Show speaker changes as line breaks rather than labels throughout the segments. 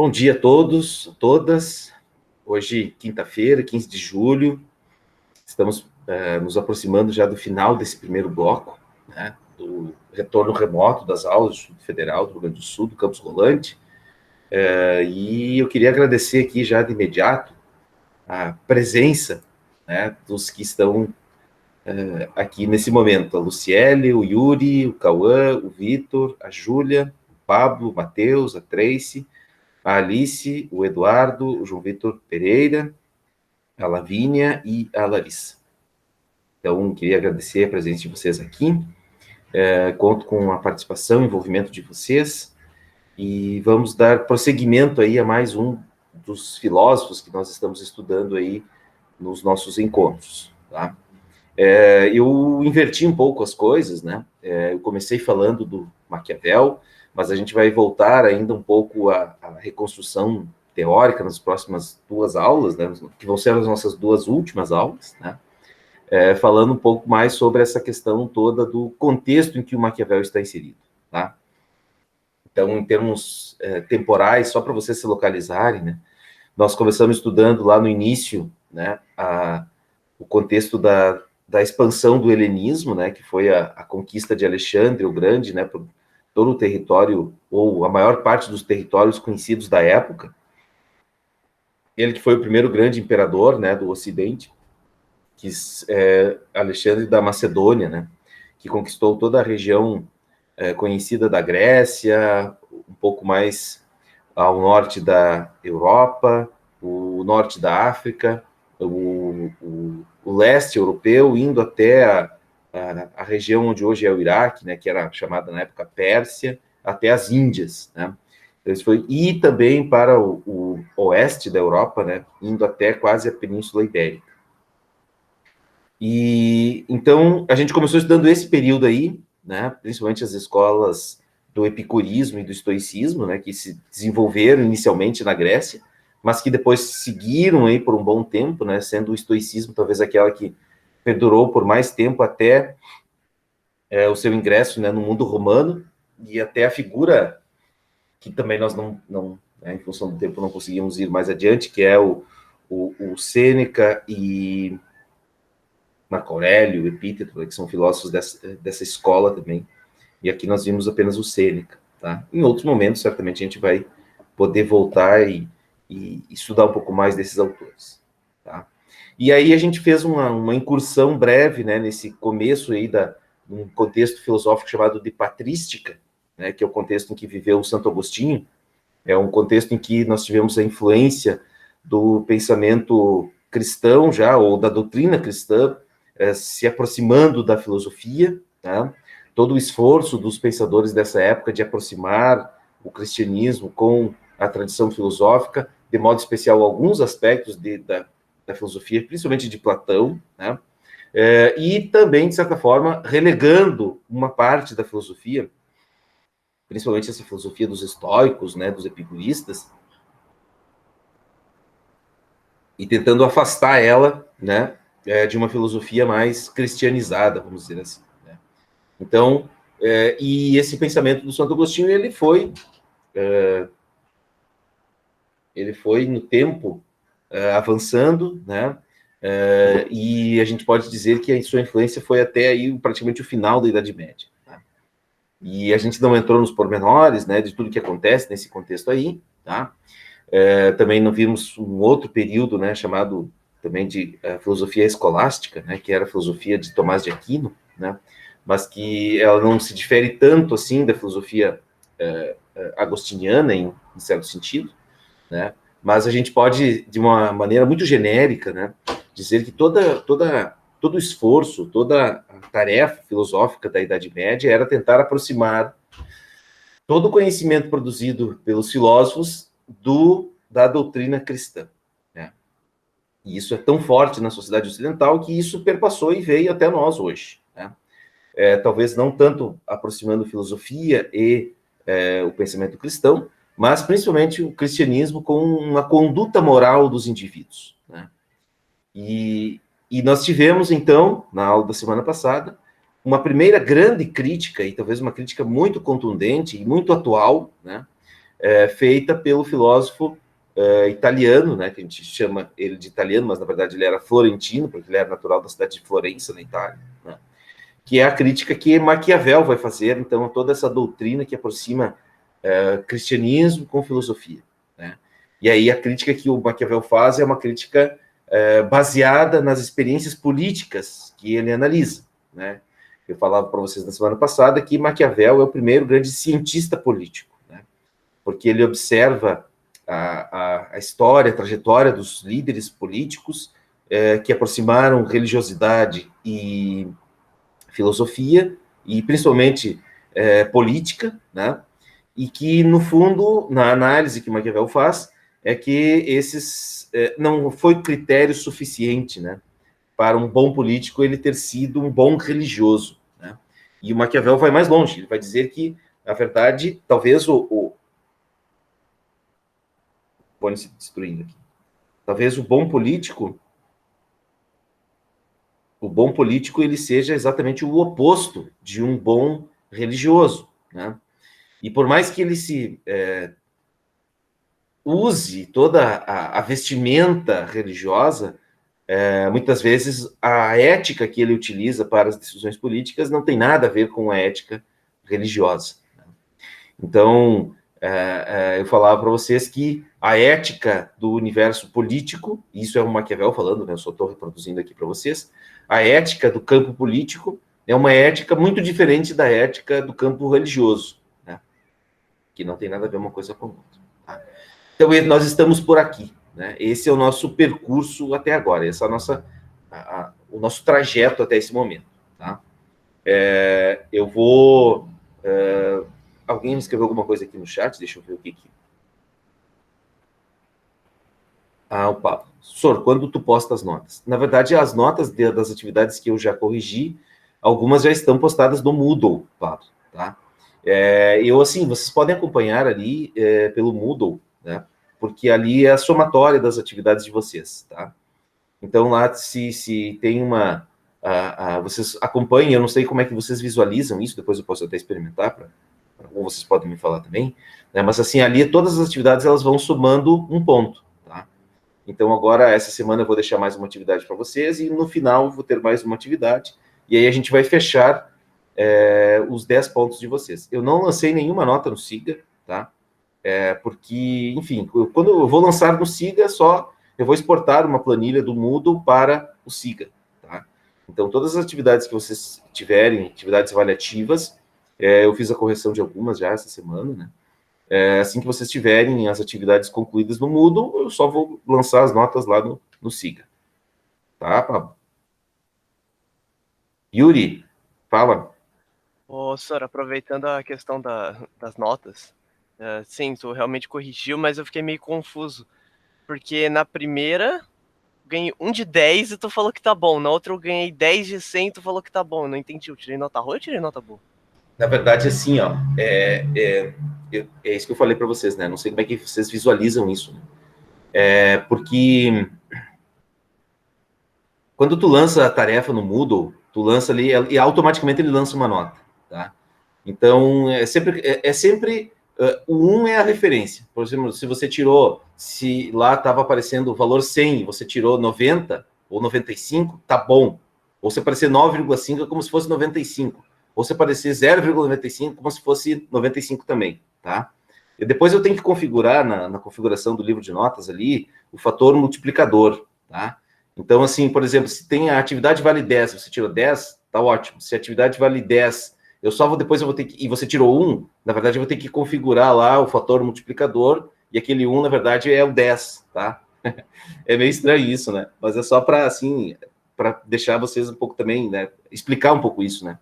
Bom dia a todos, todas. Hoje, quinta-feira, 15 de julho, estamos nos aproximando já do final desse primeiro bloco, né, do retorno remoto das aulas do Instituto Federal do Rio Grande do Sul, do Campus Rolante. E eu queria agradecer aqui já de imediato a presença, né, dos que estão aqui nesse momento. A Luciele, o Yuri, o Cauã, o Vitor, a Júlia, o Pablo, o Matheus, a Tracy, a Alice, o Eduardo, o João Vitor Pereira, a Lavínia e a Larissa. Então, queria agradecer a presença de vocês aqui. Conto com a participação e envolvimento de vocês. E vamos dar prosseguimento aí a mais um dos filósofos que nós estamos estudando aí nos nossos encontros, tá? Eu inverti um pouco as coisas, né? Eu comecei falando do Maquiavel, mas a gente vai voltar ainda um pouco à reconstrução teórica nas próximas duas aulas, né? Que vão ser as nossas duas últimas aulas, né? Falando um pouco mais sobre essa questão toda do contexto em que o Maquiavel está inserido, tá? Então, em termos temporais, só para vocês se localizarem, né? Nós começamos estudando lá no início, né, o contexto da expansão do helenismo, né, que foi a conquista de Alexandre o Grande, né, por todo o território, ou a maior parte dos territórios conhecidos da época. Ele que foi o primeiro grande imperador, né, do Ocidente, que Alexandre da Macedônia, né, que conquistou toda a região conhecida da Grécia, um pouco mais ao norte da Europa, o norte da África, o leste europeu, indo até a região onde hoje é o Iraque, né, que era chamada na época Pérsia, até as Índias, né? E também para o oeste da Europa, né, indo até quase a Península Ibérica. E então a gente começou estudando esse período aí, né, principalmente as escolas do epicurismo e do estoicismo, né, que se desenvolveram inicialmente na Grécia, mas que depois seguiram aí por um bom tempo, né, sendo o estoicismo talvez aquela que perdurou por mais tempo até o seu ingresso, né, no mundo romano, e até a figura que também nós não né, em função do tempo não conseguimos ir mais adiante, que é o Sêneca e Marco Aurélio, Epíteto, que são filósofos dessa escola também. E aqui nós vimos apenas o Sêneca, tá? Em outros momentos, certamente, a gente vai poder voltar e estudar um pouco mais desses autores, tá? E aí a gente fez uma incursão breve, né, nesse começo aí um contexto filosófico chamado de patrística, né, que é o contexto em que viveu o Santo Agostinho. É um contexto em que nós tivemos a influência do pensamento cristão já, ou da doutrina cristã, se aproximando da filosofia, né? Todo o esforço dos pensadores dessa época de aproximar o cristianismo com a tradição filosófica, de modo especial alguns aspectos da filosofia, principalmente de Platão, né? E também, de certa forma, relegando uma parte da filosofia, principalmente essa filosofia dos estoicos, né, dos epicuristas, e tentando afastar ela, né, de uma filosofia mais cristianizada, vamos dizer assim. Né? Então, e esse pensamento do Santo Agostinho, ele foi no tempo avançando, né, e a gente pode dizer que a sua influência foi até aí praticamente o final da Idade Média. Tá? E a gente não entrou nos pormenores, né, de tudo que acontece nesse contexto aí, tá? Também não vimos um outro período, né, chamado também de filosofia escolástica, né, que era a filosofia de Tomás de Aquino, né, mas que ela não se difere tanto assim da filosofia agostiniana em certo sentido, né, mas a gente pode, de uma maneira muito genérica, né, dizer que todo o esforço, toda a tarefa filosófica da Idade Média era tentar aproximar todo o conhecimento produzido pelos filósofos da doutrina cristã. Né? E isso é tão forte na sociedade ocidental que isso perpassou e veio até nós hoje. Né? Talvez não tanto aproximando filosofia e o pensamento cristão, mas principalmente o cristianismo com uma conduta moral dos indivíduos. Né? E nós tivemos, então, na aula da semana passada, uma primeira grande crítica, e talvez uma crítica muito contundente e muito atual, né, feita pelo filósofo italiano, né, que a gente chama ele de italiano, mas na verdade ele era florentino, porque ele era natural da cidade de Florença, na Itália, né, que é a crítica que Maquiavel vai fazer, então, toda essa doutrina que aproxima cristianismo com filosofia, né? E aí a crítica que o Maquiavel faz é uma crítica baseada nas experiências políticas que ele analisa, né? Eu falava para vocês na semana passada que Maquiavel é o primeiro grande cientista político, né? Porque ele observa a história, a trajetória dos líderes políticos que aproximaram religiosidade e filosofia, e principalmente política, né? E que, no fundo, na análise que Maquiavel faz, é que esses não foi critério suficiente, né, para um bom político ele ter sido um bom religioso, né? E o Maquiavel vai mais longe, ele vai dizer que, na verdade, talvez pode se destruindo aqui, talvez o bom político ele seja exatamente o oposto de um bom religioso, né? E por mais que ele se use toda a vestimenta religiosa, muitas vezes a ética que ele utiliza para as decisões políticas não tem nada a ver com a ética religiosa. Então, eu falava para vocês que a ética do universo político, isso é o Maquiavel falando, né, eu só estou reproduzindo aqui para vocês, a ética do campo político é uma ética muito diferente da ética do campo religioso, né, que não tem nada a ver uma coisa com a outra. Tá? Então, nós estamos por aqui, né? Esse é o nosso percurso até agora, esse é o nosso trajeto até esse momento. Tá? Eu vou... alguém me escreveu alguma coisa aqui no chat? Deixa eu ver o que. O Pablo. Sor, quando tu posta as notas? Na verdade, as notas das atividades que eu já corrigi, algumas já estão postadas no Moodle, Pablo. Tá? Assim, vocês podem acompanhar ali pelo Moodle, né? Porque ali é a somatória das atividades de vocês, tá? Então, lá, se tem uma... vocês acompanhem, eu não sei como é que vocês visualizam isso, depois eu posso até experimentar, ou vocês podem me falar também, né? Mas, assim, ali, todas as atividades, elas vão somando um ponto, tá? Então, agora, essa semana, eu vou deixar mais uma atividade para vocês, e no final, vou ter mais uma atividade, e aí a gente vai fechar os 10 pontos de vocês. Eu não lancei nenhuma nota no SIGA, tá? Porque, enfim, quando eu vou lançar no SIGA, eu vou exportar uma planilha do Moodle para o SIGA, tá? Então, todas as atividades que vocês tiverem, atividades avaliativas, eu fiz a correção de algumas já essa semana, né? Assim que vocês tiverem as atividades concluídas no Moodle, eu só vou lançar as notas lá no SIGA. Tá, Pablo? Yuri, fala.
Ô, Sora, aproveitando a questão das notas, sim, tu realmente corrigiu, mas eu fiquei meio confuso, porque na primeira ganhei 1 de 10 e tu falou que tá bom, na outra eu ganhei 10 de 100 e tu falou que tá bom, eu não entendi, eu tirei nota ruim ou eu tirei nota boa?
Na verdade, assim, ó, é isso que eu falei para vocês, né? Não sei como é que vocês visualizam isso, né? Porque quando tu lança a tarefa no Moodle, tu lança ali e automaticamente ele lança uma nota, tá? Então, sempre o 1 é a referência. Por exemplo, se lá estava aparecendo o valor 100, você tirou 90 ou 95, tá bom. Ou se aparecer 9,5 é como se fosse 95. Ou se aparecer 0,95 como se fosse 95 também, tá? E depois eu tenho que configurar na configuração do livro de notas ali o fator multiplicador, tá? Então, assim, por exemplo, se tem a atividade vale 10, você tirou 10, tá ótimo. Se a atividade vale 10, depois eu vou ter que, e você tirou 1, na verdade eu vou ter que configurar lá o fator multiplicador, e aquele 1, na verdade, é o 10, tá? É meio estranho isso, né? Mas é só para, assim, para deixar vocês um pouco também, né? Explicar um pouco isso, né?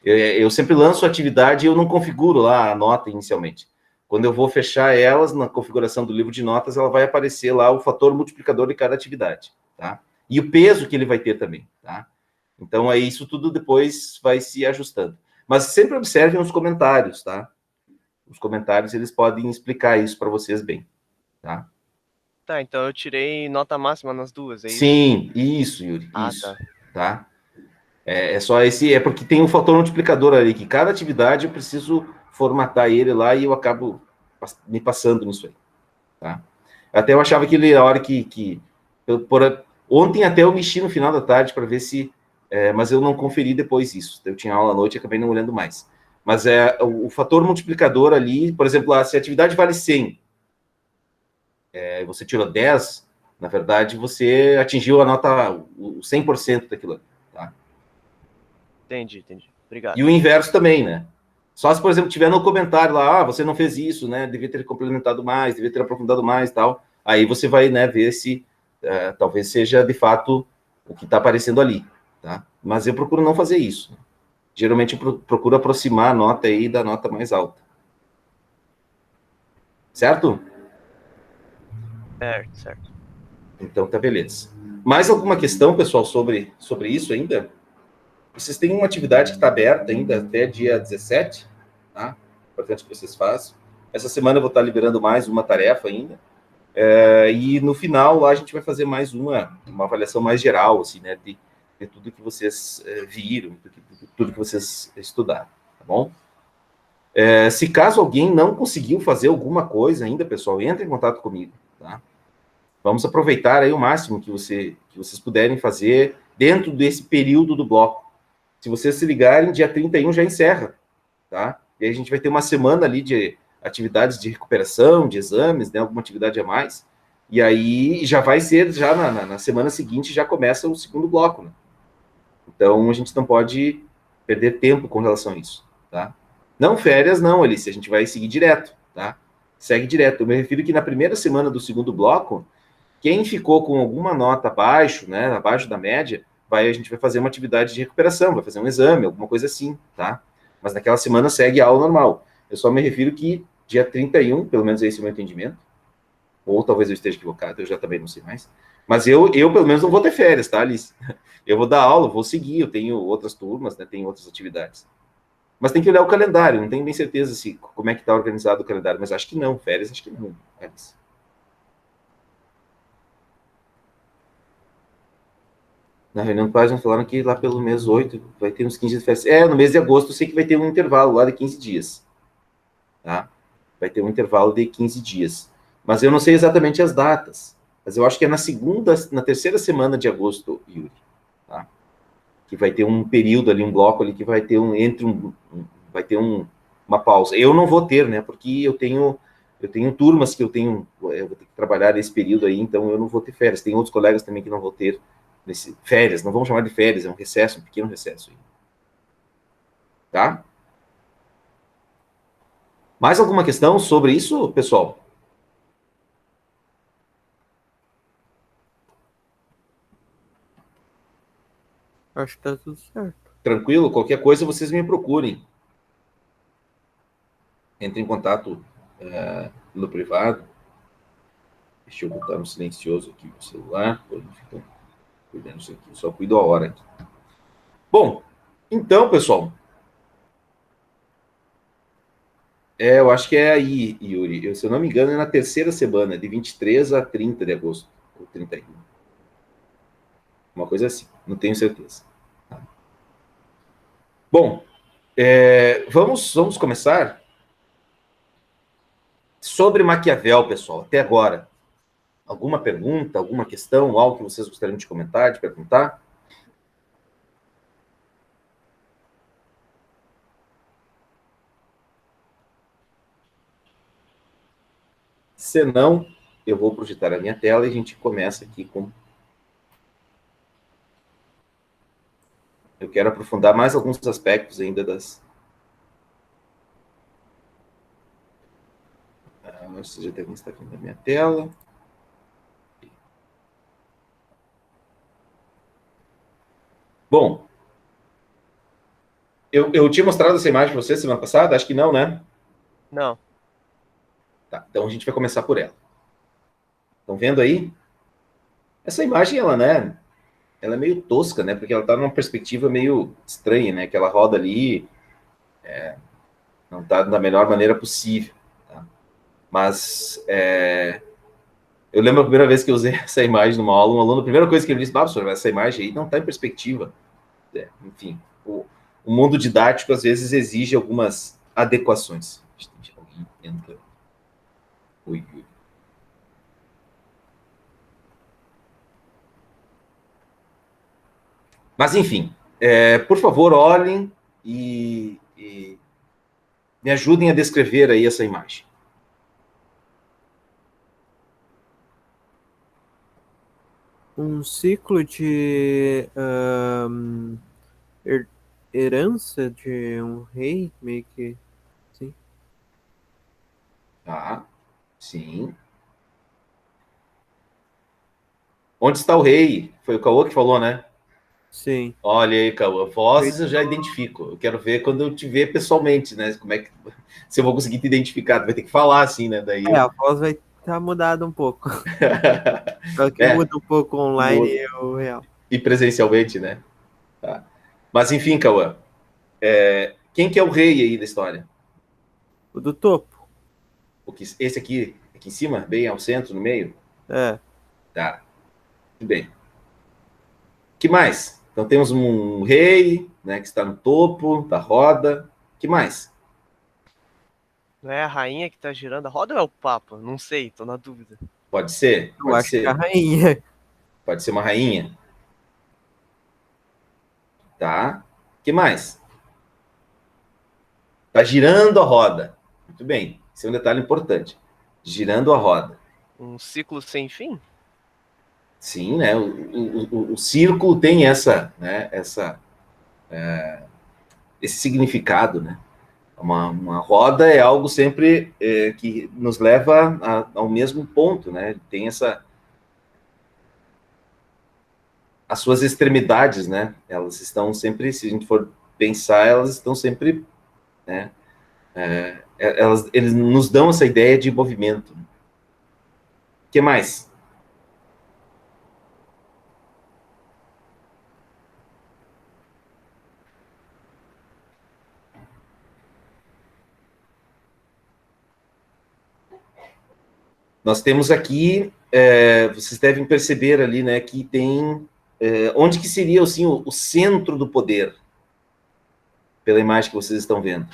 Eu sempre lanço a atividade e eu não configuro lá a nota inicialmente. Quando eu vou fechar elas, na configuração do livro de notas, ela vai aparecer lá o fator multiplicador de cada atividade, tá? E o peso que ele vai ter também, tá? Então, aí isso tudo depois vai se ajustando. Mas sempre observem os comentários, tá? Os comentários, eles podem explicar isso para vocês bem, tá?
Tá, então eu tirei nota máxima nas duas, é isso?
Sim, isso, Yuri, isso,
Tá.
tá? Só é porque tem um fator multiplicador ali, que cada atividade eu preciso formatar ele lá e eu acabo me passando nisso aí, tá? Até eu achava que ele, a hora ontem até eu mexi no final da tarde para ver se... mas eu não conferi depois isso. Eu tinha aula à noite e acabei não olhando mais. Mas o fator multiplicador ali, por exemplo, se a atividade vale 100, você tirou 10, na verdade, você atingiu a nota, o 100% daquilo, tá?
Entendi. Obrigado.
E o inverso também, né? Só se, por exemplo, tiver no comentário lá, você não fez isso, né? Devia ter complementado mais, devia ter aprofundado mais e tal. Aí você vai, né, ver se talvez seja, de fato, o que está aparecendo ali, tá? Mas eu procuro não fazer isso. Geralmente eu procuro aproximar a nota aí da nota mais alta. Certo?
Certo.
Então tá beleza. Mais alguma questão, pessoal, sobre isso ainda? Vocês têm uma atividade que está aberta ainda até dia 17, tá? Importante que vocês façam. Essa semana eu vou estar liberando mais uma tarefa ainda. E no final lá a gente vai fazer mais uma avaliação mais geral, assim, né? De tudo que vocês viram, de tudo que vocês estudaram, tá bom? Se caso alguém não conseguiu fazer alguma coisa ainda, pessoal, entre em contato comigo, tá? Vamos aproveitar aí o máximo que vocês puderem fazer dentro desse período do bloco. Se vocês se ligarem, dia 31 já encerra, tá? E aí a gente vai ter uma semana ali de atividades de recuperação, de exames, né? Alguma atividade a mais. E aí já vai ser, já na semana seguinte, já começa o segundo bloco, né? Então a gente não pode perder tempo com relação a isso, tá? Não férias, não, Alice, a gente vai seguir direto, tá? Segue direto. Eu me refiro que na primeira semana do segundo bloco, quem ficou com alguma nota abaixo, né, abaixo da média, a gente vai fazer uma atividade de recuperação, vai fazer um exame, alguma coisa assim, tá? Mas naquela semana segue a aula normal. Eu só me refiro que dia 31, pelo menos esse é o meu entendimento, ou talvez eu esteja equivocado, eu já também não sei mais, mas eu pelo menos não vou ter férias, tá, Alice? Eu vou dar aula, vou seguir, eu tenho outras turmas, né, tenho outras atividades. Mas tem que olhar o calendário, não tenho bem certeza como é que está organizado o calendário, mas acho que não, férias acho que não, Alice. Na reunião de pais, nós falaram que lá pelo mês 8 vai ter uns 15 dias de férias. No mês de agosto eu sei que vai ter um intervalo lá de 15 dias. Tá? Vai ter um intervalo de 15 dias. Mas eu não sei exatamente as datas. Mas eu acho que é na terceira semana de agosto, Yuri. Tá? Que vai ter um período ali, um bloco ali, que vai ter uma pausa. Eu não vou ter, né? Porque eu tenho turmas que eu vou ter que trabalhar nesse período aí, então eu não vou ter férias. Tem outros colegas também que não vão ter férias, não vamos chamar de férias, é um recesso, um pequeno recesso aí. Tá? Mais alguma questão sobre isso, pessoal?
Acho que tá tudo certo.
Tranquilo? Qualquer coisa vocês me procurem. Entre em contato no privado. Deixa eu botar no silencioso aqui o celular. Fica cuidando disso aqui. Só cuido a hora aqui. Bom, então, pessoal. Eu acho que é aí, Yuri. Se eu não me engano, é na terceira semana, de 23 a 30 de agosto. Ou 31. Uma coisa assim. Não tenho certeza. Tá. Bom, vamos começar sobre Maquiavel, pessoal, até agora. Alguma pergunta, alguma questão, algo que vocês gostariam de comentar, de perguntar? Se não, eu vou projetar a minha tela e a gente começa aqui com... Eu quero aprofundar mais alguns aspectos ainda das... Você já deve estar vendo a minha tela. Bom, eu tinha mostrado essa imagem para você semana passada? Acho que não, né?
Não.
Tá, então a gente vai começar por ela. Estão vendo aí? Essa imagem, ela é meio tosca, né? Porque ela está numa perspectiva meio estranha, né? Que ela roda ali, não está da melhor maneira possível. Tá? Mas eu lembro a primeira vez que eu usei essa imagem numa aula, um aluno, a primeira coisa que ele disse, professor, essa imagem aí não está em perspectiva. Enfim, o mundo didático às vezes exige algumas adequações. Alguém entra. Ui. Mas, enfim, por favor, olhem e me ajudem a descrever aí essa imagem.
Um ciclo de herança de um rei, meio que. Sim.
Tá, sim. Onde está o rei? Foi o Cauã que falou, né?
Sim.
Olha aí, Cauã, vozes eu já identifico. Eu quero ver quando eu te ver pessoalmente, né? Como é que se eu vou conseguir te identificar, tu vai ter que falar assim, né? Daí
A voz vai estar mudada um pouco. Só que
É,
muda um pouco online e o real.
e presencialmente, né? Tá. Mas enfim, Cauã, quem que é o rei aí da história?
O do topo.
Esse aqui em cima, bem ao centro, no meio?
É.
Tá, tudo bem. Que mais? Então temos um rei, né, que está no topo da roda. Que mais?
Não é a rainha que tá girando a roda ou é o Papa? Não sei, tô na dúvida.
Pode ser,
Eu
pode
acho que é a
ser.
rainha.
Pode ser uma rainha. Tá. Que mais? Está girando a roda. Muito bem. Esse é um detalhe importante. Girando a roda.
Um ciclo sem fim?
Sim, né? O círculo tem né, esse significado, né? Uma roda é algo sempre que nos leva ao mesmo ponto, né? Tem as suas extremidades, né? Elas estão sempre, se a gente for pensar, elas estão sempre, né? Eles nos dão essa ideia de movimento. O que mais? Nós temos aqui, vocês devem perceber ali, né, que tem onde que seria assim, o centro do poder, pela imagem que vocês estão vendo.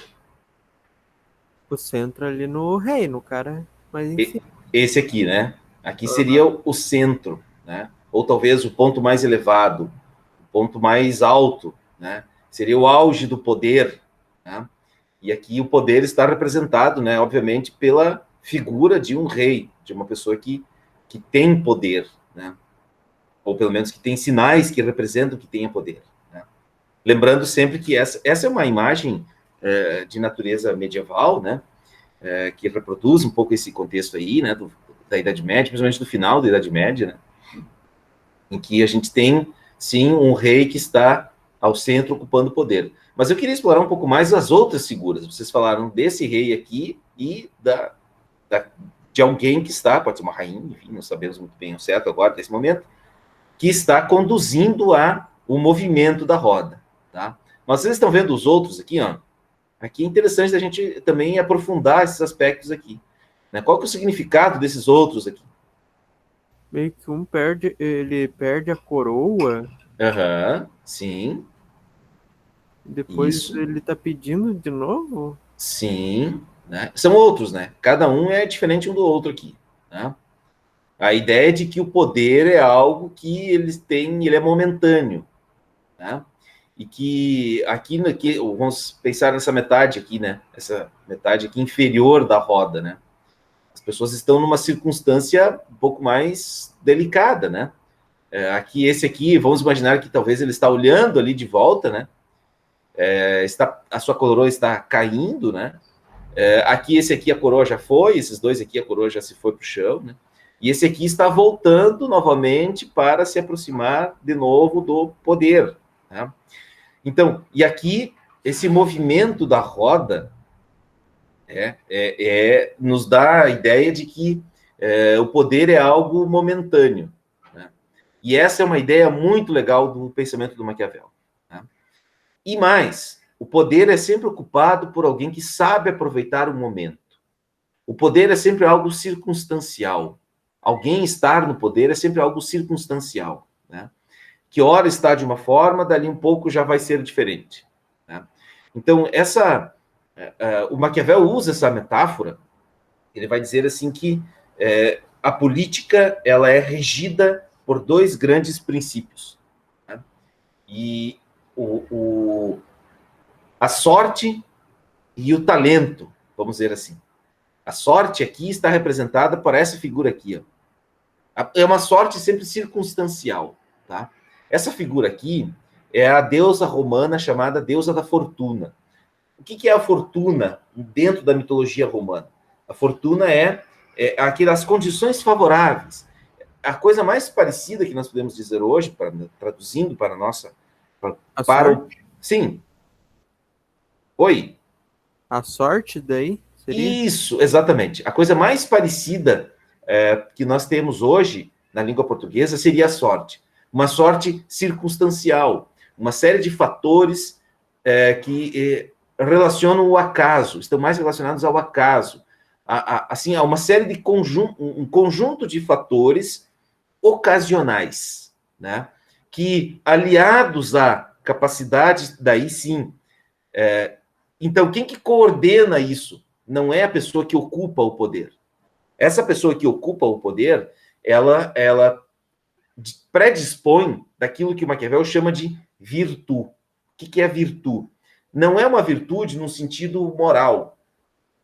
O centro ali no rei, no cara. Mas enfim.
Esse aqui, né? Aqui seria o centro, né? Ou talvez o ponto mais elevado, o ponto mais alto, né? Seria o auge do poder, né? E aqui o poder está representado, né, obviamente, pela figura de um rei, de uma pessoa que tem poder, né? Ou pelo menos que tem sinais que representam que tenha poder, né? Lembrando sempre que essa é uma imagem de natureza medieval, né? Que reproduz um pouco esse contexto aí, né? Da Idade Média, principalmente do final da Idade Média, né? Em que a gente tem, sim, um rei que está ao centro ocupando o poder. Mas eu queria explorar um pouco mais as outras figuras. Vocês falaram desse rei aqui e de alguém que está, pode ser uma rainha, enfim, não sabemos muito bem o certo agora, nesse momento, que está conduzindo o movimento da roda, tá? Mas vocês estão vendo os outros aqui, ó? Aqui é interessante a gente também aprofundar esses aspectos aqui, né? Qual que é o significado desses outros aqui?
Meio que ele perde a coroa.
Aham, sim,
Depois
isso,
ele tá pedindo de novo?
sim, né? São outros, né? Cada um é diferente um do outro aqui, né? A ideia de que o poder é algo que eles têm, ele é momentâneo, né? E que aqui, vamos pensar nessa metade aqui, né? Essa metade aqui inferior da roda, né? As pessoas estão numa circunstância um pouco mais delicada, né? Aqui, esse aqui, vamos imaginar que talvez ele está olhando ali de volta, né? A sua coroa está caindo, né? Aqui, esse aqui, a coroa já foi, esses dois aqui, a coroa já se foi para o chão, né? E esse aqui está voltando novamente para se aproximar de novo do poder, né? Então, e aqui, esse movimento da roda nos dá a ideia de que o poder é algo momentâneo, né? E essa é uma ideia muito legal do pensamento do Maquiavel, né? E mais, o poder é sempre ocupado por alguém que sabe aproveitar o momento. O poder é sempre algo circunstancial. Alguém estar no poder é sempre algo circunstancial, né? Que hora está de uma forma, dali um pouco já vai ser diferente, né? Então, o Maquiavel usa essa metáfora Ele vai dizer assim que a política ela é regida por dois grandes princípios, né? E a sorte e o talento, vamos dizer assim. A sorte aqui está representada por essa figura aqui, ó. É uma sorte sempre circunstancial, tá? Essa figura aqui é a deusa romana chamada deusa da fortuna. O que é a fortuna dentro da mitologia romana? A fortuna é aquelas condições favoráveis. A coisa mais parecida que nós podemos dizer hoje, traduzindo para a nossa... Sim. Oi?
A sorte daí seria?
Isso, exatamente. A coisa mais parecida que nós temos hoje na língua portuguesa seria a sorte. Uma sorte circunstancial, uma série de fatores que relacionam o acaso, estão mais relacionados ao acaso. Assim, há uma série de um conjunto de fatores ocasionais, né? Que, aliados à capacidade, daí sim. Então, quem que coordena isso? Não é a pessoa que ocupa o poder. Essa pessoa que ocupa o poder, ela predispõe daquilo que o Maquiavel chama de virtude. O que é virtude? Não é uma virtude no sentido moral,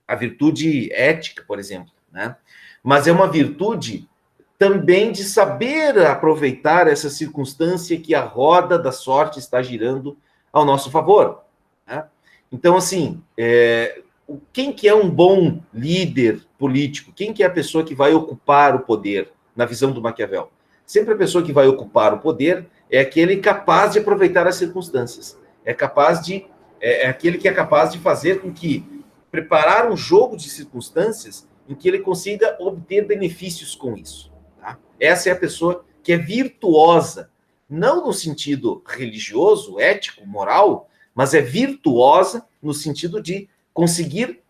a virtude ética, por exemplo, né? Mas é uma virtude também de saber aproveitar essa circunstância que a roda da sorte está girando ao nosso favor, né? Então, assim, quem que é um bom líder político? Quem que é a pessoa que vai ocupar o poder, na visão do Maquiavel? Sempre a pessoa que vai ocupar o poder é aquele capaz de aproveitar as circunstâncias. É aquele que é capaz de fazer com que preparar um jogo de circunstâncias em que ele consiga obter benefícios com isso. Tá? Essa é a pessoa que é virtuosa, não no sentido religioso, ético, moral, mas é virtuosa no sentido de conseguir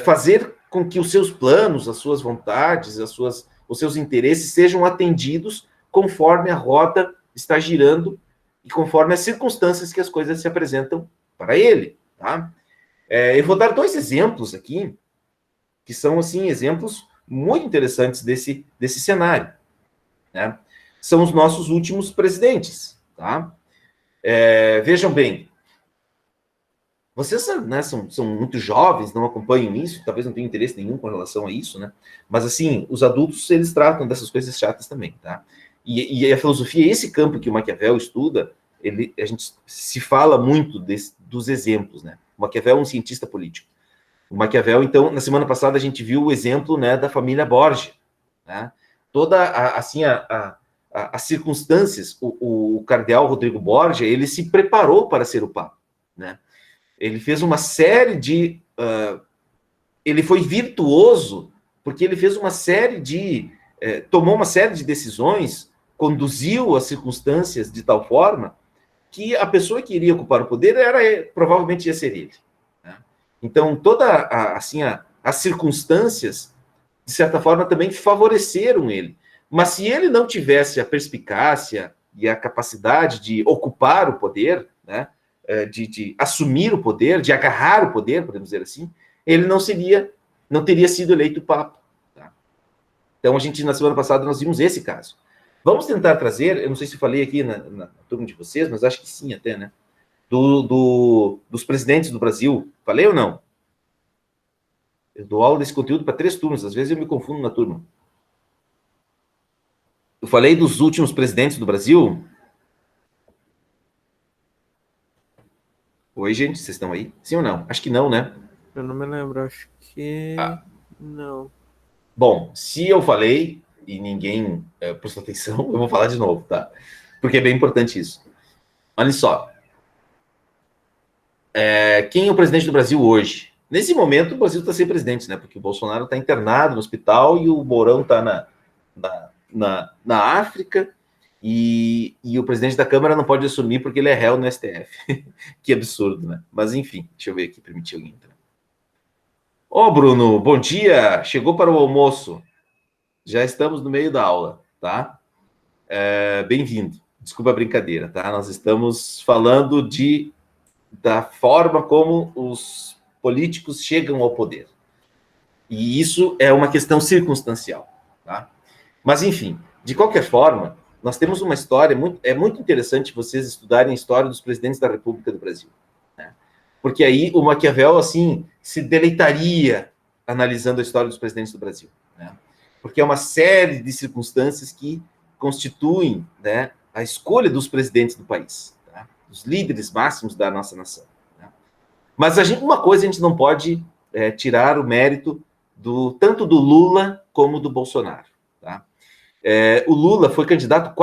fazer com que os seus planos, as suas vontades, os seus interesses sejam atendidos conforme a roda está girando e conforme as circunstâncias que as coisas se apresentam para ele. Tá? Eu vou dar dois exemplos aqui, que são, assim, exemplos muito interessantes desse cenário, né? São os nossos últimos presidentes, tá? Vejam bem, vocês, né, são muito jovens, não acompanham isso, talvez não tenham interesse nenhum com relação a isso, né? Mas, assim, os adultos, eles tratam dessas coisas chatas também, tá? E a filosofia, esse campo que o Maquiavel estuda, a gente se fala muito dos exemplos, né? O Maquiavel é um cientista político. O Maquiavel, então, na semana passada a gente viu o exemplo, né, da família Borgia, né? As circunstâncias, o cardeal Rodrigo Borgia, ele se preparou para ser o papa, né? Ele fez uma série de... ele foi virtuoso porque ele fez uma série de... tomou uma série de decisões, conduziu as circunstâncias de tal forma que a pessoa que iria ocupar o poder provavelmente ia ser ele. Né? Então, as circunstâncias, de certa forma, também favoreceram ele. Mas se ele não tivesse a perspicácia e a capacidade de ocupar o poder, né, de assumir o poder, de agarrar o poder, podemos dizer assim, ele não teria sido eleito papa. Tá? Então, na semana passada, nós vimos esse caso. Vamos tentar trazer, eu não sei se eu falei aqui na turma de vocês, mas acho que sim até, né? Dos presidentes do Brasil. Falei ou não? Eu dou aula desse conteúdo para 3 turmas, às vezes eu me confundo na turma. Eu falei dos últimos presidentes do Brasil? Oi, gente, vocês estão aí? Sim ou não? Acho que não, né?
Eu não me lembro, acho que não.
Bom, se eu falei e ninguém prestou atenção, eu vou falar de novo, tá? Porque é bem importante isso. Olha só. Quem é o presidente do Brasil hoje? Nesse momento, o Brasil está sem presidente, né? Porque o Bolsonaro está internado no hospital e o Mourão está na África e o presidente da Câmara não pode assumir porque ele é réu no STF. Que absurdo, né? Mas, enfim, deixa eu ver aqui, permitir alguém entrar. Ô, Bruno, bom dia! Chegou para o almoço. Já estamos no meio da aula, tá? Bem-vindo. Desculpa a brincadeira, tá? Nós estamos falando da forma como os políticos chegam ao poder. E isso é uma questão circunstancial. Tá? Mas, enfim, de qualquer forma, nós temos uma história, é muito interessante vocês estudarem a história dos presidentes da República do Brasil. Né? Porque aí o Maquiavel, assim, se deleitaria analisando a história dos presidentes do Brasil. Né? Porque é uma série de circunstâncias que constituem, né, a escolha dos presidentes do país, tá? Os líderes máximos da nossa nação. Né? Mas uma coisa a gente não pode tirar o mérito tanto do Lula como do Bolsonaro. Tá? O Lula foi candidato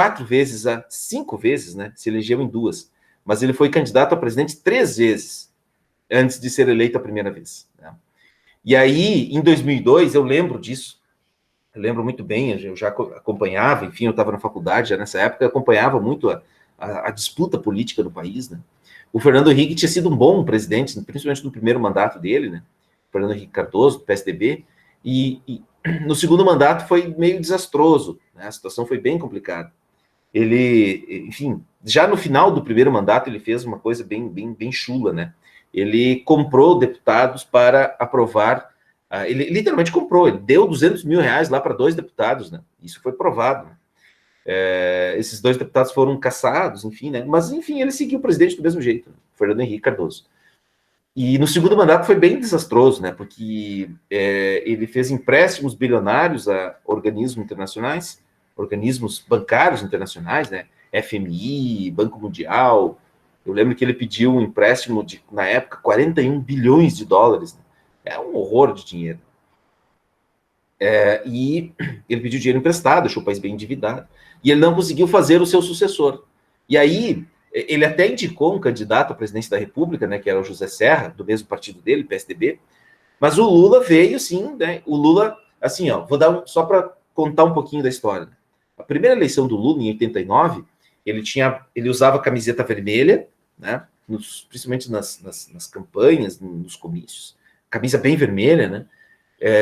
5 vezes, né? Se elegeu em 2, mas ele foi candidato a presidente 3 vezes antes de ser eleito a primeira vez. Né? E aí, em 2002, eu lembro disso, eu lembro muito bem, eu já acompanhava, enfim, eu estava na faculdade já nessa época, eu acompanhava muito a disputa política do país, né? O Fernando Henrique tinha sido um bom presidente, principalmente no primeiro mandato dele, né? Fernando Henrique Cardoso, do PSDB, e no segundo mandato foi meio desastroso, né? A situação foi bem complicada. Ele, enfim, já no final do primeiro mandato ele fez uma coisa bem chula, né? Ele comprou deputados para aprovar. Ele literalmente comprou, ele deu 200 mil reais lá para 2 deputados, né? Isso foi provado. Né? Esses 2 deputados foram cassados, enfim, né? Mas, enfim, ele seguiu o presidente do mesmo jeito, né? Fernando Henrique Cardoso. E no segundo mandato foi bem desastroso, né? Porque ele fez empréstimos bilionários a organismos internacionais, organismos bancários internacionais, né? FMI, Banco Mundial. Eu lembro que ele pediu um empréstimo na época, 41 bilhões de dólares, né? É um horror de dinheiro. E ele pediu dinheiro emprestado, deixou o país bem endividado, e ele não conseguiu fazer o seu sucessor. E aí, ele até indicou um candidato à presidência da República, né, que era o José Serra, do mesmo partido dele, PSDB, mas o Lula veio, sim, né, o Lula, assim, ó, vou dar só para contar um pouquinho da história. Né? A primeira eleição do Lula, em 89, ele usava camiseta vermelha, né, principalmente nas campanhas, nos comícios, camisa bem vermelha, né?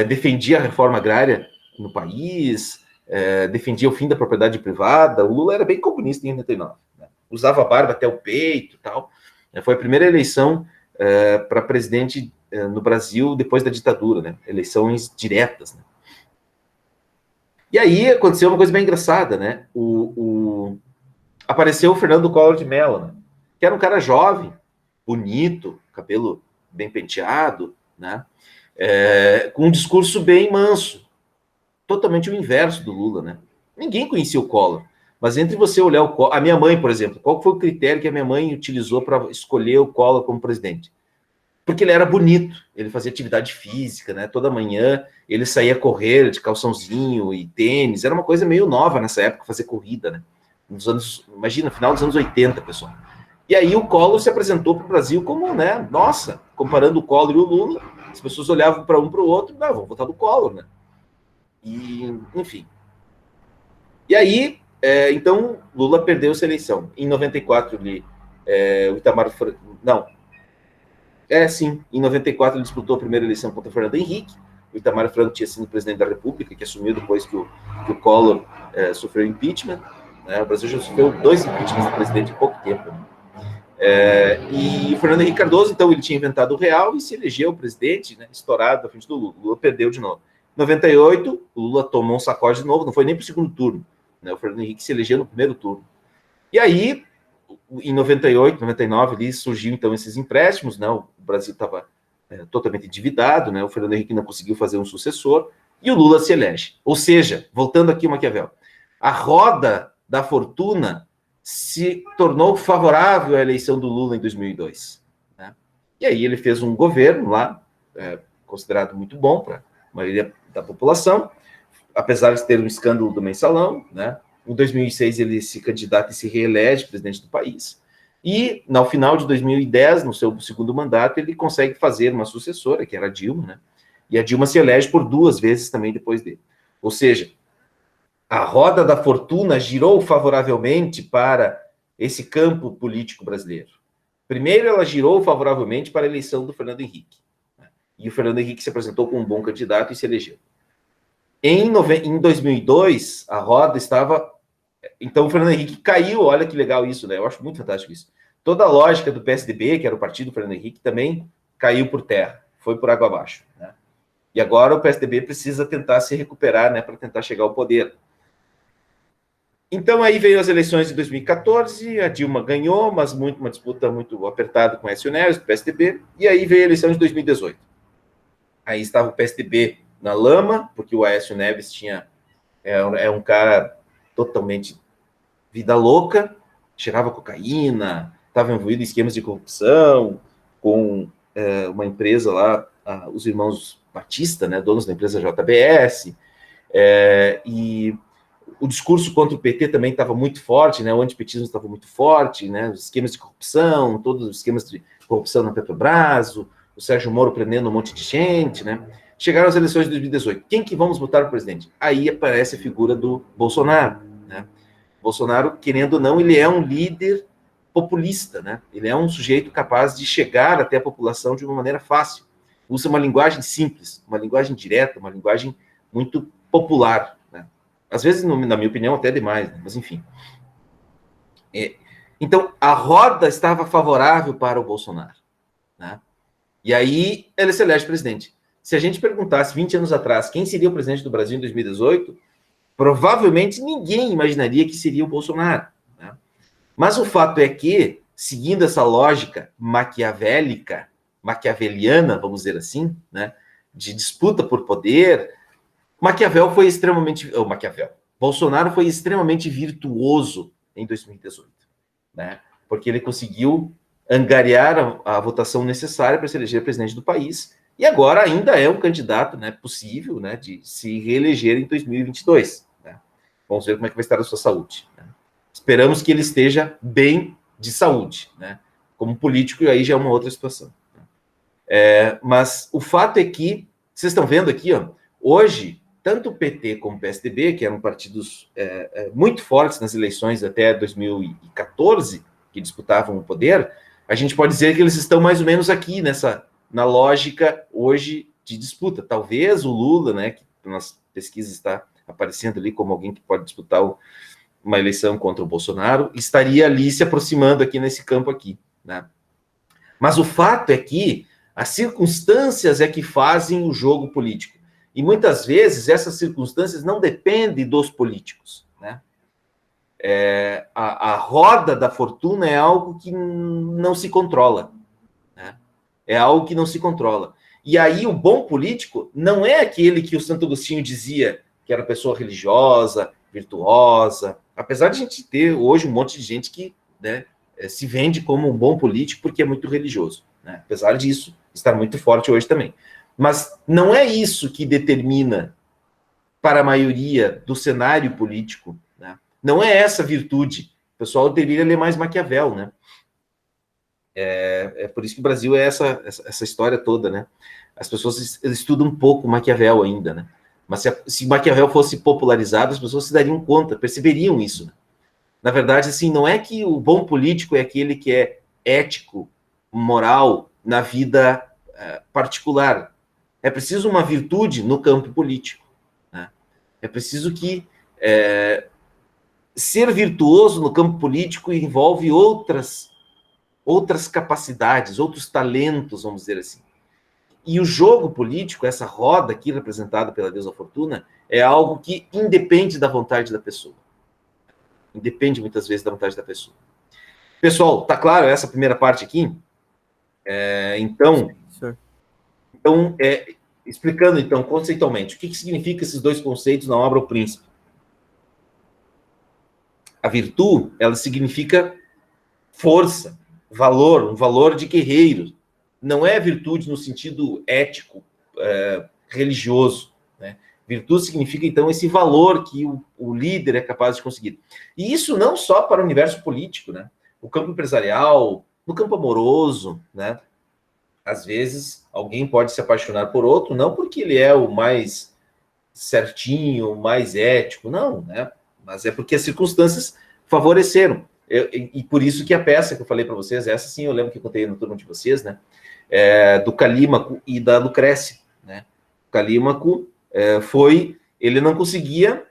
Defendia a reforma agrária no país, defendia o fim da propriedade privada. O Lula era bem comunista em 89. Né? Usava a barba até o peito e tal. Foi a primeira eleição para presidente no Brasil depois da ditadura, né? Eleições diretas. Né? E aí aconteceu uma coisa bem engraçada, né? Apareceu o Fernando Collor de Mello, né? Que era um cara jovem, bonito, cabelo bem penteado, né? Com um discurso bem manso, totalmente o inverso do Lula, né? Ninguém conhecia o Collor, mas entre você olhar o Collor... A minha mãe, por exemplo, qual foi o critério que a minha mãe utilizou para escolher o Collor como presidente? Porque ele era bonito, ele fazia atividade física, né? Toda manhã ele saía correr de calçãozinho e tênis, era uma coisa meio nova nessa época, fazer corrida, né? Imagina, final dos anos 80, pessoal. E aí o Collor se apresentou para o Brasil como, né? Nossa, comparando o Collor e o Lula, as pessoas olhavam para um para o outro, não, vão votar no Collor, né? E, enfim. E aí, então, Lula perdeu essa eleição. Em 94, o Itamar... Não. Sim. Em 94, ele disputou a primeira eleição contra o Fernando Henrique. O Itamar Franco tinha sido presidente da República, que assumiu depois que o Collor sofreu impeachment. Né? O Brasil já sofreu 2 impeachments do presidente em pouco tempo. Né? E o Fernando Henrique Cardoso, então, ele tinha inventado o real e se elegeu presidente, né, estourado à frente do Lula. O Lula perdeu de novo. Em 98, o Lula tomou um sacode de novo, não foi nem para o segundo turno. Né, o Fernando Henrique se elegeu no primeiro turno. E aí, em 98, 99, ali surgiu, então, esses empréstimos, né, o Brasil estava totalmente endividado, né, o Fernando Henrique não conseguiu fazer um sucessor, e o Lula se elege. Ou seja, voltando aqui ao Maquiavel, a roda da fortuna se tornou favorável à eleição do Lula em 2002. Né? E aí ele fez um governo lá, considerado muito bom para a maioria da população, apesar de ter um escândalo do mensalão. Né? Em 2006 ele se candidata e se reelege presidente do país. E, no final de 2010, no seu segundo mandato, ele consegue fazer uma sucessora, que era a Dilma, né? E a Dilma se elege por 2 vezes também depois dele. Ou seja, a roda da fortuna girou favoravelmente para esse campo político brasileiro. Primeiro, ela girou favoravelmente para a eleição do Fernando Henrique. E o Fernando Henrique se apresentou como um bom candidato e se elegeu. Em 2002, a roda estava... Então, o Fernando Henrique caiu, olha que legal isso, né? Eu acho muito fantástico isso. Toda a lógica do PSDB, que era o partido do Fernando Henrique, também caiu por terra, foi por água abaixo. Né? E agora o PSDB precisa tentar se recuperar, né, para tentar chegar ao poder. Então, aí veio as eleições de 2014, a Dilma ganhou, mas uma disputa muito apertada com o Aécio Neves, do PSDB, e aí veio a eleição de 2018. Aí estava o PSDB na lama, porque o Aécio Neves é um cara totalmente vida louca, cheirava cocaína, estava envolvido em esquemas de corrupção, com uma empresa lá, os irmãos Batista, né, donos da empresa JBS, e o discurso contra o PT também estava muito forte, né, o antipetismo estava muito forte, né, os esquemas de corrupção, todos os esquemas de corrupção na Petrobras, o Sérgio Moro prendendo um monte de gente, né. Chegaram as eleições de 2018. Quem que vamos votar para o presidente? Aí aparece a figura do Bolsonaro, né. Bolsonaro, querendo ou não, ele é um líder populista, né? Ele é um sujeito capaz de chegar até a população de uma maneira fácil. Usa uma linguagem simples, uma linguagem direta, uma linguagem muito popular, né? Às vezes, na minha opinião, até demais, né? Mas enfim. Então, a roda estava favorável para o Bolsonaro, né? E aí, ele se elege presidente. Se a gente perguntasse 20 anos atrás quem seria o presidente do Brasil em 2018, provavelmente ninguém imaginaria que seria o Bolsonaro, né? Mas o fato é que, seguindo essa lógica maquiaveliana, vamos dizer assim, né, de disputa por poder, Bolsonaro foi extremamente virtuoso em 2018, né, porque ele conseguiu angariar a votação necessária para se eleger presidente do país, e agora ainda é um candidato, né, possível, né, de se reeleger em 2022. Né? Vamos ver como é que vai estar a sua saúde. Né? Esperamos que ele esteja bem de saúde, né? Como político, aí já é uma outra situação. Mas o fato é que, vocês estão vendo aqui, ó, hoje, tanto o PT como o PSDB, que eram partidos muito fortes nas eleições até 2014, que disputavam o poder, a gente pode dizer que eles estão mais ou menos aqui, na lógica hoje de disputa. Talvez o Lula, né, que nas pesquisas está aparecendo ali como alguém que pode disputar uma eleição contra o Bolsonaro, estaria ali se aproximando aqui nesse campo aqui, né? Mas o fato é que as circunstâncias é que fazem o jogo político. E muitas vezes essas circunstâncias não dependem dos políticos, né? A roda da fortuna é algo que não se controla, né? É algo que não se controla. E aí o bom político não é aquele que o Santo Agostinho dizia que era pessoa religiosa, virtuosa, apesar de a gente ter hoje um monte de gente que, né, se vende como um bom político porque é muito religioso, né? Apesar disso estar muito forte hoje também. Mas não é isso que determina para a maioria do cenário político, né? Não é essa virtude. O pessoal deveria ler mais Maquiavel, né? É por isso que o Brasil é essa história toda, né? As pessoas estudam um pouco Maquiavel ainda, né? Mas se Maquiavel fosse popularizado, as pessoas se dariam conta, perceberiam isso. Né? Na verdade, assim, não é que o bom político é aquele que é ético, moral, na vida particular. É preciso uma virtude no campo político. Né? É preciso que ser virtuoso no campo político envolve outras capacidades, outros talentos, vamos dizer assim. E o jogo político, essa roda aqui representada pela deusa Fortuna, é algo que independe da vontade da pessoa. Independe muitas vezes da vontade da pessoa. Pessoal, tá claro essa primeira parte aqui? Então, explicando então conceitualmente, o que significa esses dois conceitos na obra O Príncipe? A virtude, ela significa força, valor, um valor de guerreiro. Não é virtude no sentido ético, religioso. Né? Virtude significa, então, esse valor que o líder é capaz de conseguir. E isso não só para o universo político, né? O campo empresarial, no campo amoroso, né? Às vezes, alguém pode se apaixonar por outro, não porque ele é o mais certinho, o mais ético, não, né? Mas é porque as circunstâncias favoreceram. E por isso que a peça que eu falei para vocês, essa sim eu lembro que eu contei no turno de vocês, né? Do Calímaco e da Lucrécia, né? O Calímaco ele não conseguia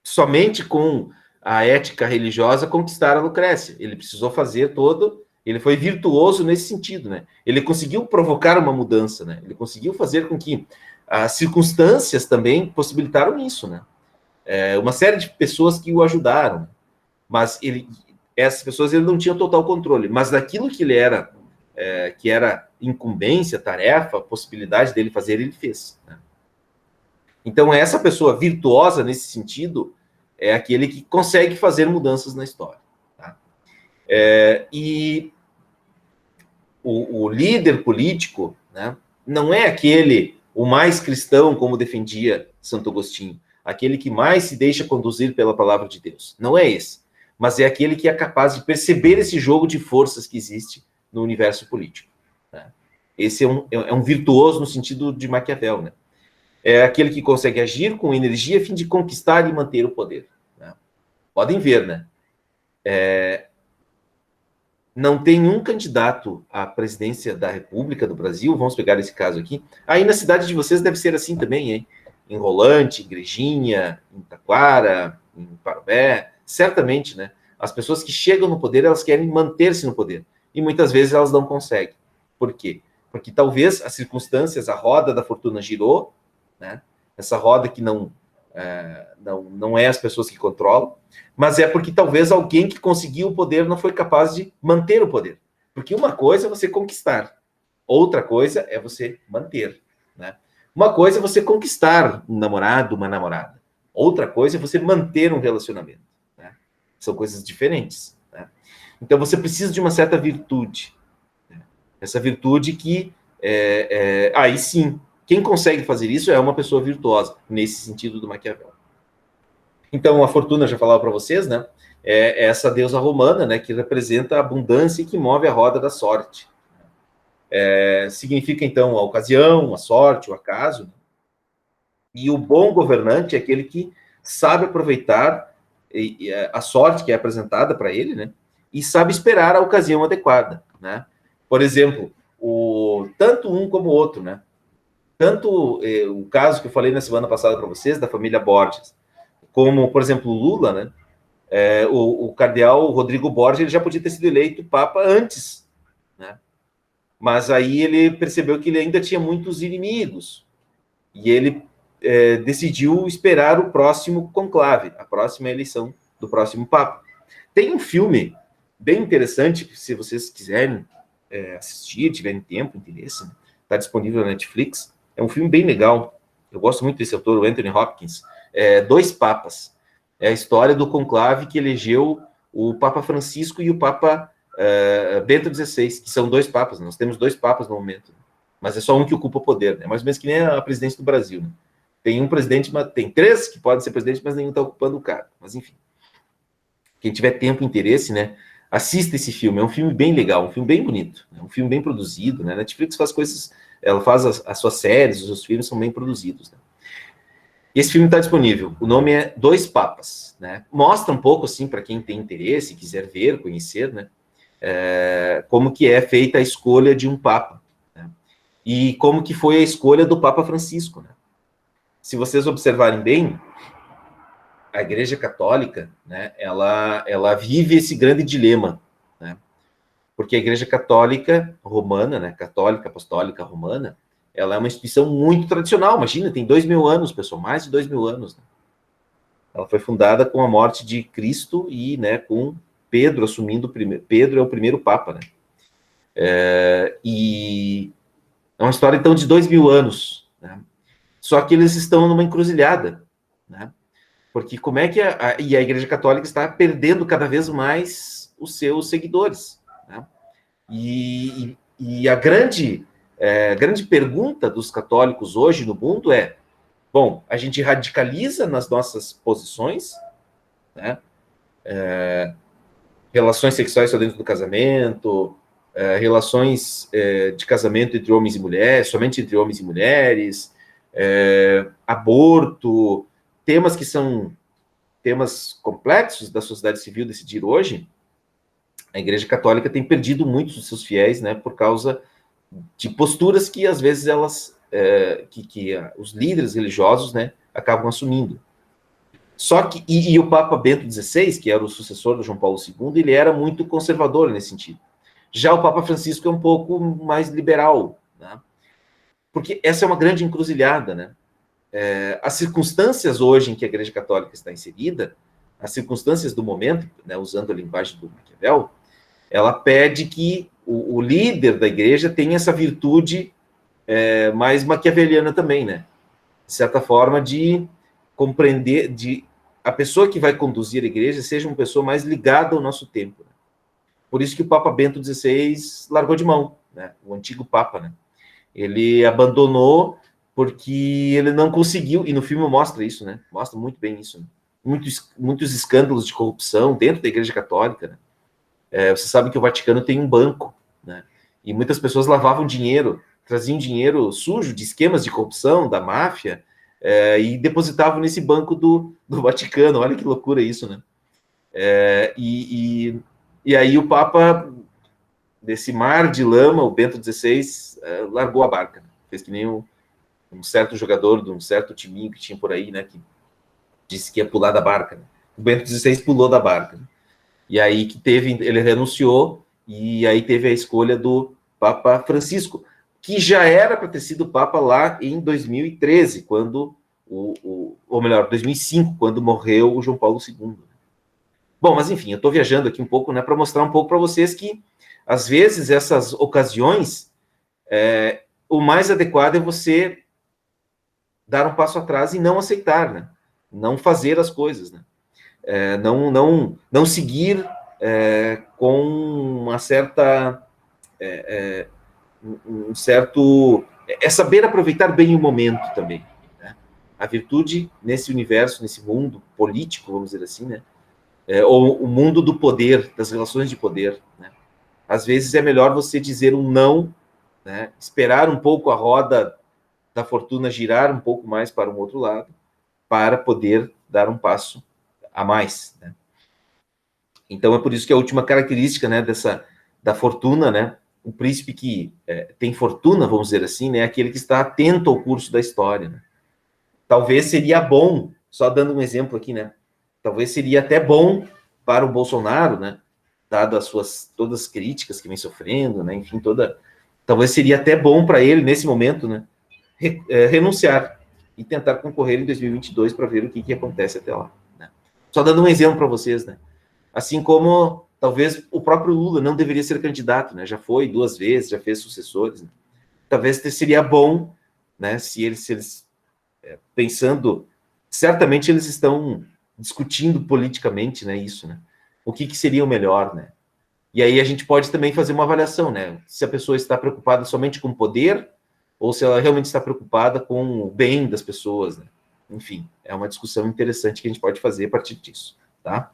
somente com a ética religiosa conquistar a Lucrécia. Ele precisou fazer todo Ele foi virtuoso nesse sentido, né? Ele conseguiu provocar uma mudança, né? Ele conseguiu fazer com que as circunstâncias também possibilitaram isso, né? Uma série de pessoas que o ajudaram, mas essas pessoas ele não tinha total controle, mas daquilo que ele era, que era incumbência, tarefa, possibilidade dele fazer, ele fez, né? Então, essa pessoa virtuosa nesse sentido é aquele que consegue fazer mudanças na história, tá? E o líder político, né, não é aquele, o mais cristão, como defendia Santo Agostinho, aquele que mais se deixa conduzir pela palavra de Deus. Não é esse. Mas é aquele que é capaz de perceber esse jogo de forças que existe no universo político, né? Esse é um virtuoso no sentido de Maquiavel, né? É aquele que consegue agir com energia a fim de conquistar e manter o poder, né? Podem ver, né? Não tem um candidato à presidência da República do Brasil, vamos pegar esse caso aqui. Aí na cidade de vocês deve ser assim também, hein? Em Rolante, em Igrejinha, em Taquara, em Parobé, certamente, né? As pessoas que chegam no poder, elas querem manter-se no poder. E muitas vezes elas não conseguem. Por quê? Porque talvez as circunstâncias, a roda da fortuna girou, né? Essa roda que não é as pessoas que controlam, mas é porque talvez alguém que conseguiu o poder não foi capaz de manter o poder. Porque uma coisa é você conquistar, outra coisa é você manter, né? Uma coisa é você conquistar um namorado, uma namorada. Outra coisa é você manter um relacionamento, né? São coisas diferentes, né? Então você precisa de uma certa virtude, né? Essa virtude que aí sim, quem consegue fazer isso é uma pessoa virtuosa, nesse sentido do Maquiavel. Então, a fortuna, já falava para vocês, né? É essa deusa romana, né? Que representa a abundância e que move a roda da sorte. Significa, então, a ocasião, a sorte, o acaso, né? E o bom governante é aquele que sabe aproveitar a sorte que é apresentada para ele, né? E sabe esperar a ocasião adequada, né? Por exemplo, tanto um como o outro, né? Tanto o caso que eu falei na semana passada para vocês, da família Borges, como, por exemplo, o Lula, né? O cardeal Rodrigo Borges, ele já podia ter sido eleito papa antes, né? Mas aí ele percebeu que ele ainda tinha muitos inimigos, e ele decidiu esperar o próximo conclave, a próxima eleição do próximo papa. Tem um filme bem interessante, se vocês quiserem assistir, tiverem tempo, interesse, está disponível na Netflix. É um filme bem legal. Eu gosto muito desse autor, o Anthony Hopkins. Dois Papas. É a história do conclave que elegeu o Papa Francisco e o Papa Bento XVI, que são dois papas. Nós temos dois papas no momento, mas é só um que ocupa o poder. É mais ou menos que nem a presidência do Brasil, né? Tem um presidente, tem três que podem ser presidente, mas nenhum está ocupando o cargo. Mas enfim, quem tiver tempo e interesse, né, assista esse filme. É um filme bem legal, um filme bem bonito, é um filme bem produzido, né? A Netflix faz coisas, ela faz as suas séries, os seus filmes são bem produzidos, né? Esse filme está disponível. O nome é Dois Papas, né? Mostra um pouco, assim, para quem tem interesse, quiser ver, conhecer, né? Como que é feita a escolha de um Papa, né? E como que foi a escolha do Papa Francisco, né? Se vocês observarem bem, a Igreja Católica, né? Ela vive esse grande dilema, né? Porque a Igreja Católica Romana, né? Católica Apostólica Romana, ela é uma instituição muito tradicional. Imagina, tem 2000 anos, pessoal, mais de 2000 anos, né? Ela foi fundada com a morte de Cristo e, né, com Pedro assumindo o primeiro. Pedro é o primeiro Papa, né? E é uma história, então, de 2000 anos, né? Só que eles estão numa encruzilhada, né? Porque como é que a Igreja Católica está perdendo cada vez mais os seus seguidores, né? E a grande pergunta dos católicos hoje no mundo é: bom, a gente radicaliza nas nossas posições, né? Relações sexuais só dentro do casamento, relações de casamento entre homens e mulheres, somente entre homens e mulheres, aborto, temas que são temas complexos da sociedade civil decidir hoje. A Igreja Católica tem perdido muitos dos seus fiéis, né, por causa de posturas que, às vezes, os líderes religiosos, né, acabam assumindo. Só que, o Papa Bento XVI, que era o sucessor do João Paulo II, ele era muito conservador nesse sentido. Já o Papa Francisco é um pouco mais liberal, né? Porque essa é uma grande encruzilhada, né? As circunstâncias hoje em que a Igreja Católica está inserida, as circunstâncias do momento, né, usando a linguagem do Maquiavel, ela pede que o líder da igreja tenha essa virtude mais maquiaveliana também, né? De certa forma, de compreender, de a pessoa que vai conduzir a igreja seja uma pessoa mais ligada ao nosso tempo. Né? Por isso que o Papa Bento XVI largou de mão, né? O antigo Papa, né? Ele abandonou porque ele não conseguiu, e no filme mostra isso, né? Mostra muito bem isso. Né? Muitos escândalos de corrupção dentro da Igreja Católica, né? Você sabe que o Vaticano tem um banco, né? E muitas pessoas lavavam dinheiro, traziam dinheiro sujo de esquemas de corrupção, da máfia, e depositavam nesse banco do Vaticano. Olha que loucura isso, né? E aí o Papa, desse mar de lama, o Bento XVI, largou a barca. Né? Fez que nem um certo jogador de um certo timinho que tinha por aí, né? Que disse que ia pular da barca. Né? O Bento XVI pulou da barca. Né? E aí que ele renunciou, e aí teve a escolha do Papa Francisco, que já era para ter sido Papa lá em 2013, quando, ou melhor, 2005, quando morreu o João Paulo II. Bom, mas enfim, eu estou viajando aqui um pouco, né, para mostrar um pouco para vocês que, às vezes, essas ocasiões, o mais adequado é você dar um passo atrás e não aceitar, né? Não fazer as coisas, né? Não seguir com uma certa um certo é saber aproveitar bem o momento também, né? A virtude nesse universo, nesse mundo político, vamos dizer assim, né? Ou o mundo do poder, das relações de poder, né? Às vezes é melhor você dizer um não, né? Esperar um pouco a roda da fortuna girar um pouco mais para um outro lado, para poder dar um passo a mais, né? Então é por isso que a última característica, né, da fortuna, né, o príncipe que tem fortuna, vamos dizer assim, né, é aquele que está atento ao curso da história. Né? Talvez seria bom, só dando um exemplo aqui, né, talvez seria até bom para o Bolsonaro, né, dado todas as críticas que vem sofrendo, né, enfim, talvez seria até bom para ele nesse momento, né, renunciar e tentar concorrer em 2022 para ver o que acontece até lá. Né? Só dando um exemplo para vocês, né. Assim como talvez o próprio Lula não deveria ser candidato, né? Já foi 2 vezes, já fez sucessores. Né? Talvez seria bom, né? Se eles pensando, certamente eles estão discutindo politicamente, né? Isso, né? O que seria o melhor, né? E aí a gente pode também fazer uma avaliação, né? Se a pessoa está preocupada somente com o poder ou se ela realmente está preocupada com o bem das pessoas, né? Enfim, é uma discussão interessante que a gente pode fazer a partir disso, tá?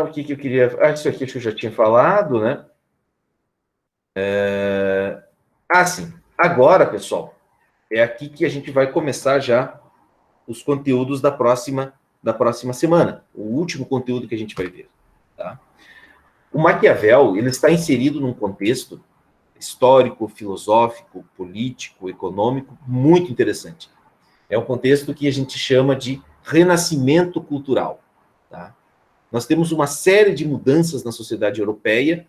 O que eu queria... isso aqui acho que eu já tinha falado, né? Sim. Agora, pessoal, é aqui que a gente vai começar já os conteúdos da próxima semana. O último conteúdo que a gente vai ver, tá? O Maquiavel, ele está inserido num contexto histórico, filosófico, político, econômico, muito interessante. É um contexto que a gente chama de renascimento cultural, tá? Nós temos uma série de mudanças na sociedade europeia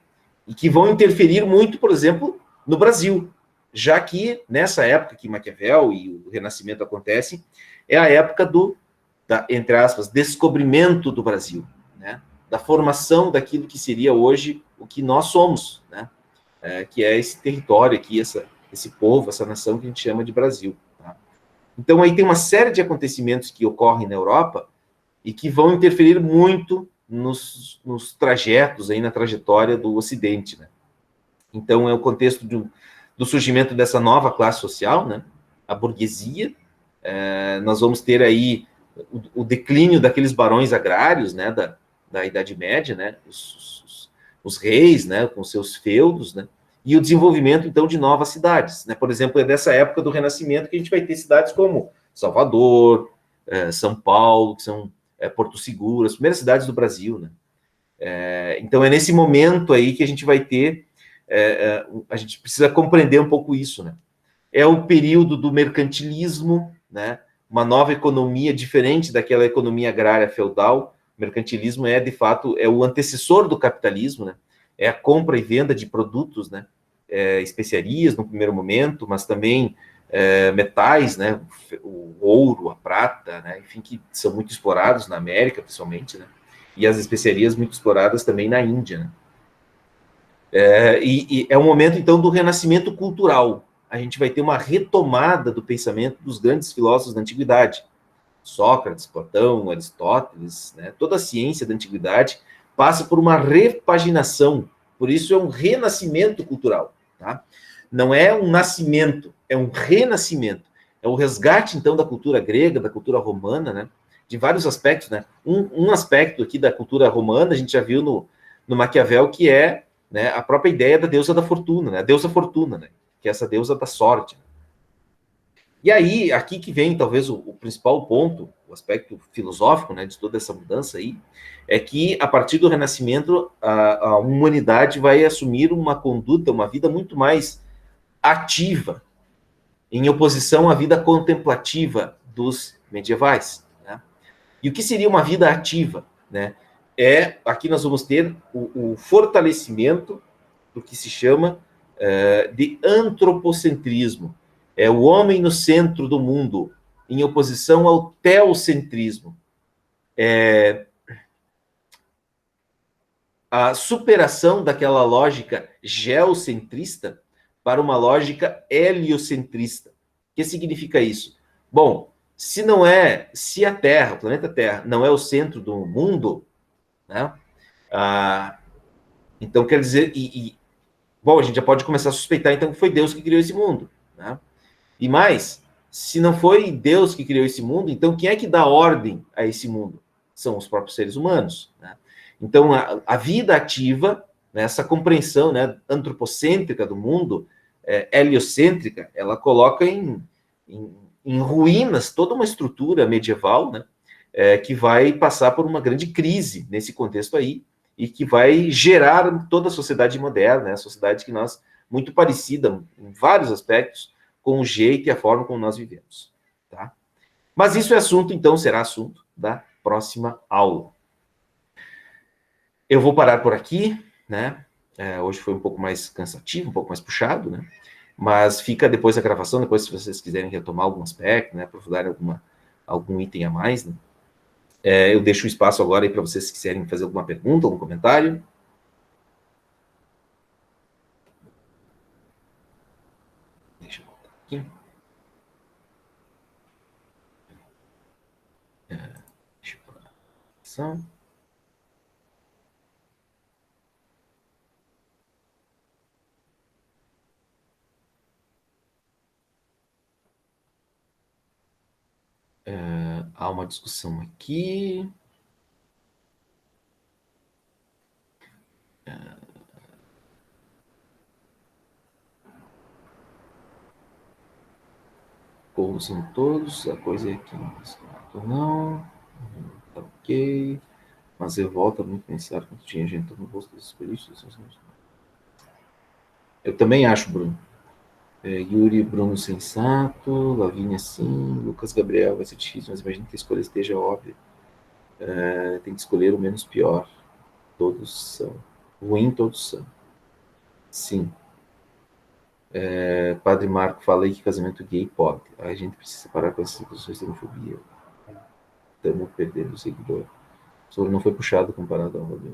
e que vão interferir muito, por exemplo, no Brasil, já que nessa época que Maquiavel e o Renascimento acontecem, é a época entre aspas, descobrimento do Brasil, né? Da formação daquilo que seria hoje o que nós somos, né? Que é esse território aqui, esse povo, essa nação que a gente chama de Brasil. Tá? Então, aí tem uma série de acontecimentos que ocorrem na Europa e que vão interferir muito nos trajetos, aí, na trajetória do Ocidente. Né? Então, é o contexto do surgimento dessa nova classe social, né? A burguesia. Nós vamos ter aí o declínio daqueles barões agrários, né? Da Idade Média, né? Os reis, né? Com seus feudos, né? E o desenvolvimento, então, de novas cidades. Né? Por exemplo, é dessa época do Renascimento que a gente vai ter cidades como Salvador, São Paulo, que são Porto Seguro, as primeiras cidades do Brasil. Né? Então, é nesse momento aí que a gente vai ter... a gente precisa compreender um pouco isso. Né? É o período do mercantilismo, né? Uma nova economia diferente daquela economia agrária feudal, mercantilismo é, de fato, é o antecessor do capitalismo, né? É a compra e venda de produtos, né? Especiarias no primeiro momento, mas também metais, né? O ouro, a prata, né? Enfim, que são muito explorados na América, principalmente, né? E as especiarias muito exploradas também na Índia, né? E é o momento, então, do renascimento cultural. A gente vai ter uma retomada do pensamento dos grandes filósofos da antiguidade. Sócrates, Platão, Aristóteles, né? Toda a ciência da antiguidade passa por uma repaginação. Por isso é um renascimento cultural. Tá? Não é um nascimento, é um renascimento. É o resgate, então, da cultura grega, da cultura romana, né? De vários aspectos. Né? Um aspecto aqui da cultura romana, a gente já viu no Maquiavel, que é, né, a própria ideia da deusa da fortuna, né? A deusa fortuna, né? Que é essa deusa da sorte. E aí, aqui que vem talvez o principal ponto, o aspecto filosófico, né, de toda essa mudança aí, é que a partir do Renascimento a humanidade vai assumir uma conduta, uma vida muito mais ativa, em oposição à vida contemplativa dos medievais. Né? E o que seria uma vida ativa? Né? Aqui nós vamos ter o fortalecimento do que se chama de antropocentrismo. É o homem no centro do mundo, em oposição ao teocentrismo. A superação daquela lógica geocentrista para uma lógica heliocentrista. O que significa isso? Bom, se a Terra, o planeta Terra, não é o centro do mundo, né? Então quer dizer, bom, a gente já pode começar a suspeitar então que foi Deus que criou esse mundo, né? E mais, se não foi Deus que criou esse mundo, então quem é que dá ordem a esse mundo? São os próprios seres humanos. Né? Então, a vida ativa, né, essa compreensão, né, antropocêntrica do mundo, heliocêntrica, ela coloca em ruínas toda uma estrutura medieval, né, que vai passar por uma grande crise nesse contexto aí, e que vai gerar toda a sociedade moderna, né, a sociedade que nós, muito parecida em vários aspectos, com o jeito e a forma como nós vivemos. Tá? Mas isso é assunto, então, será assunto da próxima aula. Eu vou parar por aqui, né? Hoje foi um pouco mais cansativo, um pouco mais puxado, né? Mas fica depois a gravação, depois se vocês quiserem retomar algum aspecto, né? Aprofundar algum item a mais, né? Eu deixo o espaço agora aí para vocês que quiserem fazer alguma pergunta, algum comentário. Deixa eu voltar aqui. Deixa eu parar a ação. Há uma discussão aqui. Pousam todos, a coisa é aqui. Não, tá ok. Mas eu volto a muito pensar quando tinha gente no rosto desses políticos. Eu também acho, Bruno. Yuri, Bruno sensato, Lavínia sim, Lucas Gabriel vai ser difícil, mas imagina que a escolha esteja óbvia. Tem que escolher o menos pior. Todos são. Ruim, todos são. Sim. Padre Marco, falei que casamento gay pode. A gente precisa parar com essas discussões de xenofobia. Estamos perdendo o seguidor. O senhor não foi puxado comparado ao de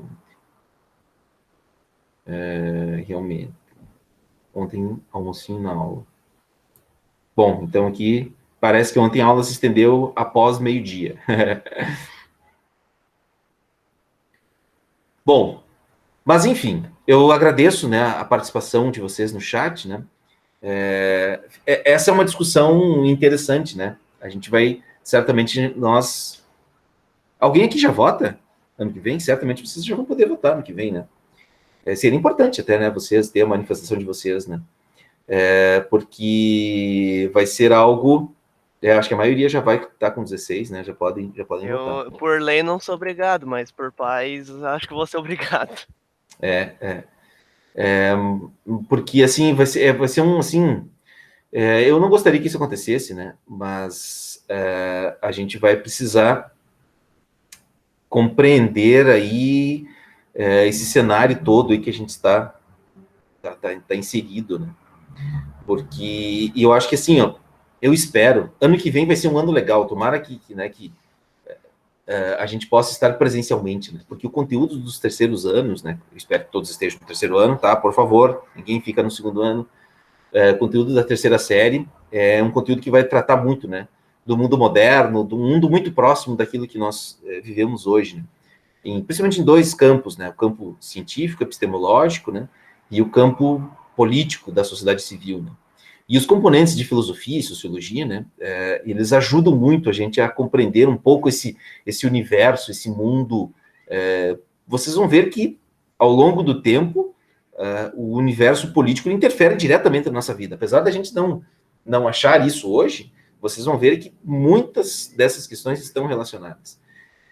ontem. Realmente. Ontem almocinho na aula. Bom, então aqui parece que ontem a aula se estendeu após meio-dia. Bom, mas enfim, eu agradeço, né, a participação de vocês no chat, né? Essa é uma discussão interessante, né? A gente vai, certamente, Alguém aqui já vota ano que vem? Certamente vocês já vão poder votar ano que vem, né? Seria importante até, né, vocês ter a manifestação de vocês, né? Porque vai ser algo... acho que a maioria já vai estar com 16, né? Já podem votar.
Por lei, não sou obrigado, mas por pais, acho que vou ser obrigado.
Porque, assim, vai ser um, assim... eu não gostaria que isso acontecesse, né? Mas a gente vai precisar compreender aí esse cenário todo aí que a gente está inserido, né? Porque, e eu acho que assim, ó, eu espero, ano que vem vai ser um ano legal, tomara que a gente possa estar presencialmente, né? Porque o conteúdo dos terceiros anos, né? Eu espero que todos estejam no terceiro ano, tá? Por favor, ninguém fica no segundo ano. Conteúdo da terceira série é um conteúdo que vai tratar muito, né? Do mundo moderno, do mundo muito próximo daquilo que nós vivemos hoje, né? Principalmente em dois campos, né? O campo científico, epistemológico, né? E o campo político da sociedade civil, né? E os componentes de filosofia e sociologia, né, eles ajudam muito a gente a compreender um pouco esse universo, esse mundo. Vocês vão ver que, ao longo do tempo, o universo político interfere diretamente na nossa vida. Apesar da gente não achar isso hoje, vocês vão ver que muitas dessas questões estão relacionadas.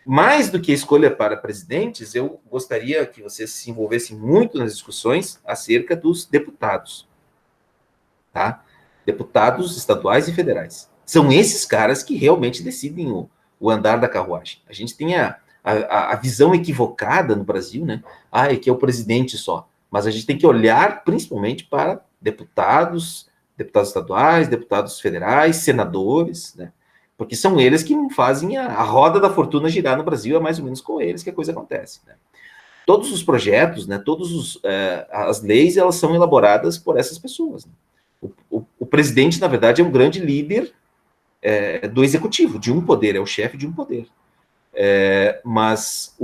Mais do que a escolha para presidentes, eu gostaria que vocês se envolvessem muito nas discussões acerca dos deputados. Tá? Deputados estaduais e federais. São esses caras que realmente decidem o andar da carruagem. A gente tem a visão equivocada no Brasil, né? É que é o presidente só. Mas a gente tem que olhar principalmente para deputados estaduais, deputados federais, senadores, né? Porque são eles que fazem a roda da fortuna girar no Brasil, é mais ou menos com eles que a coisa acontece, né? Todos os projetos, né, as leis, elas são elaboradas por essas pessoas, né? O presidente, na verdade, é um grande líder do executivo, de um poder, é o chefe de um poder. Mas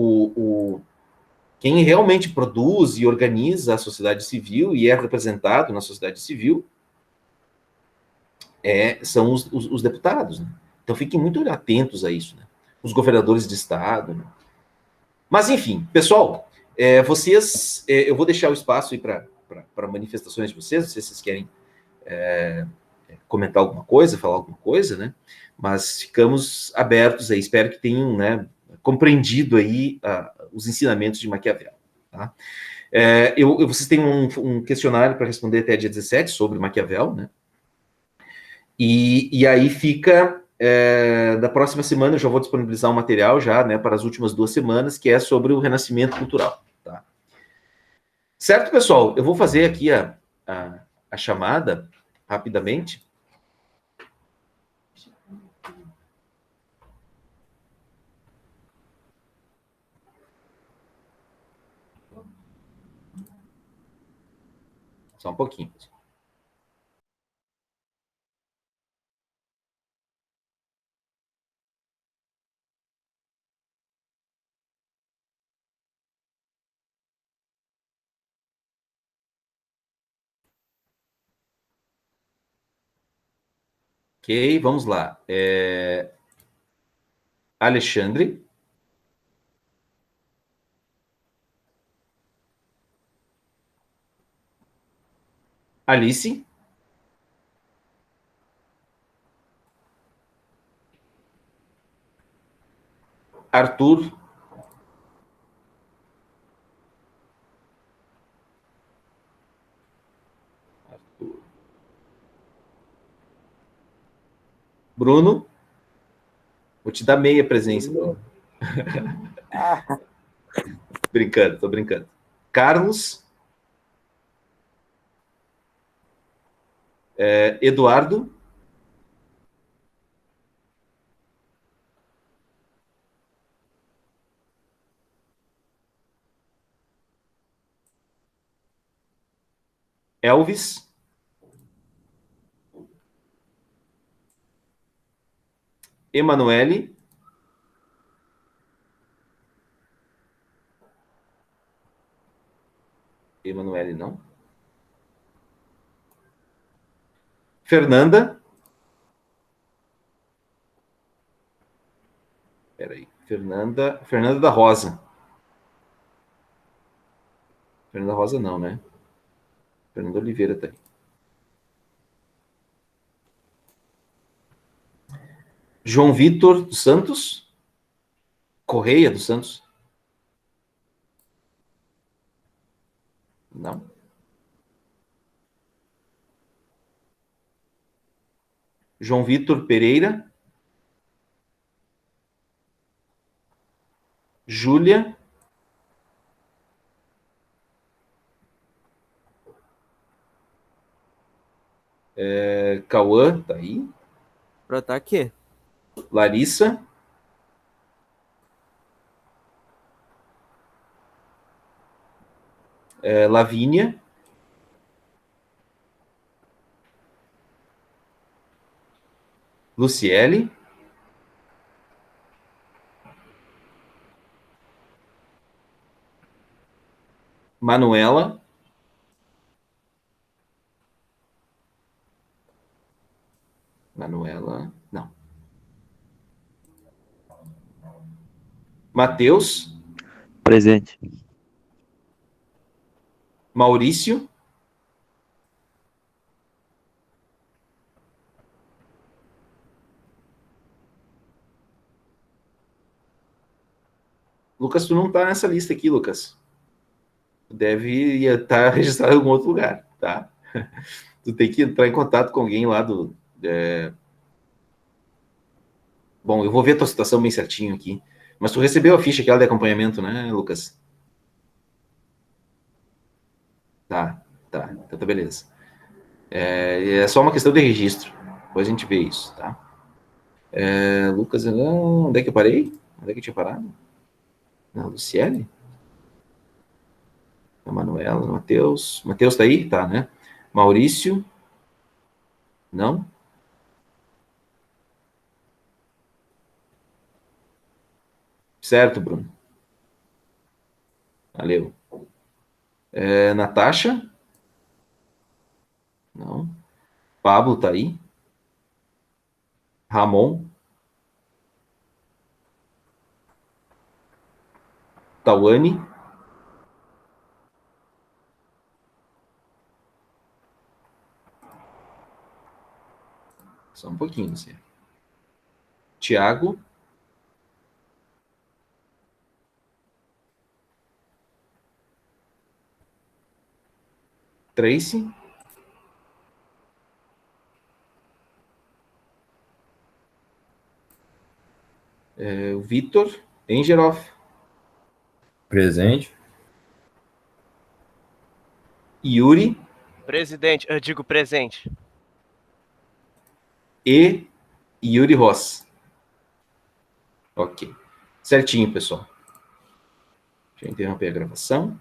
quem realmente produz e organiza a sociedade civil e é representado na sociedade civil são os deputados, né? Então fiquem muito atentos a isso, né? Os governadores de estado, né? Mas enfim, pessoal, eu vou deixar o espaço aí para manifestações de vocês, se vocês querem comentar alguma coisa, falar alguma coisa, né? Mas ficamos abertos aí, espero que tenham, né, compreendido aí os ensinamentos de Maquiavel, tá? Vocês têm um questionário para responder até dia 17 sobre Maquiavel, né? E aí fica, da próxima semana eu já vou disponibilizar um material já, né, para as últimas 2 semanas, que é sobre o renascimento cultural, tá? Certo, pessoal? Eu vou fazer aqui a chamada rapidamente. Só um pouquinho. Ok, vamos lá. Alexandre. Alice. Arthur. Bruno. Vou te dar meia presença, Bruno. Brincando, tô brincando. Carlos. Eduardo. Elvis. Emanuele. Emanuele, não. Fernanda. Peraí. Fernanda da Rosa. Fernanda Rosa não, né? Fernanda Oliveira tá aí. João Vitor dos Santos. Correia dos Santos. Não. João Vitor Pereira. Júlia. Cauã, tá aí.
Pra tá aqui.
Larissa. Lavínia. Luciele. Manuela. Manuela, não. Matheus.
Presente.
Maurício. Lucas, tu não tá nessa lista aqui, Lucas. Tu deve estar registrado em algum outro lugar, tá? Tu tem que entrar em contato com alguém lá do... Bom, eu vou ver a tua situação bem certinho aqui. Mas tu recebeu a ficha aquela de acompanhamento, né, Lucas? Tá. Então tá beleza. É só uma questão de registro. Depois a gente vê isso, tá? Lucas, onde é que eu parei? Onde é que eu tinha parado? Na Luciele? A Manuela, Matheus. Matheus tá aí? Tá, né? Maurício? Não? Certo, Bruno. Valeu. Natasha? Não. Pablo tá aí? Ramon? Tawane? Só um pouquinho, assim. Tiago? Tracy? O Vitor? Engeroff?
Presente.
Yuri?
Presidente, eu digo presente.
E Yuri Ross. Ok. Certinho, pessoal. Deixa eu interromper a gravação.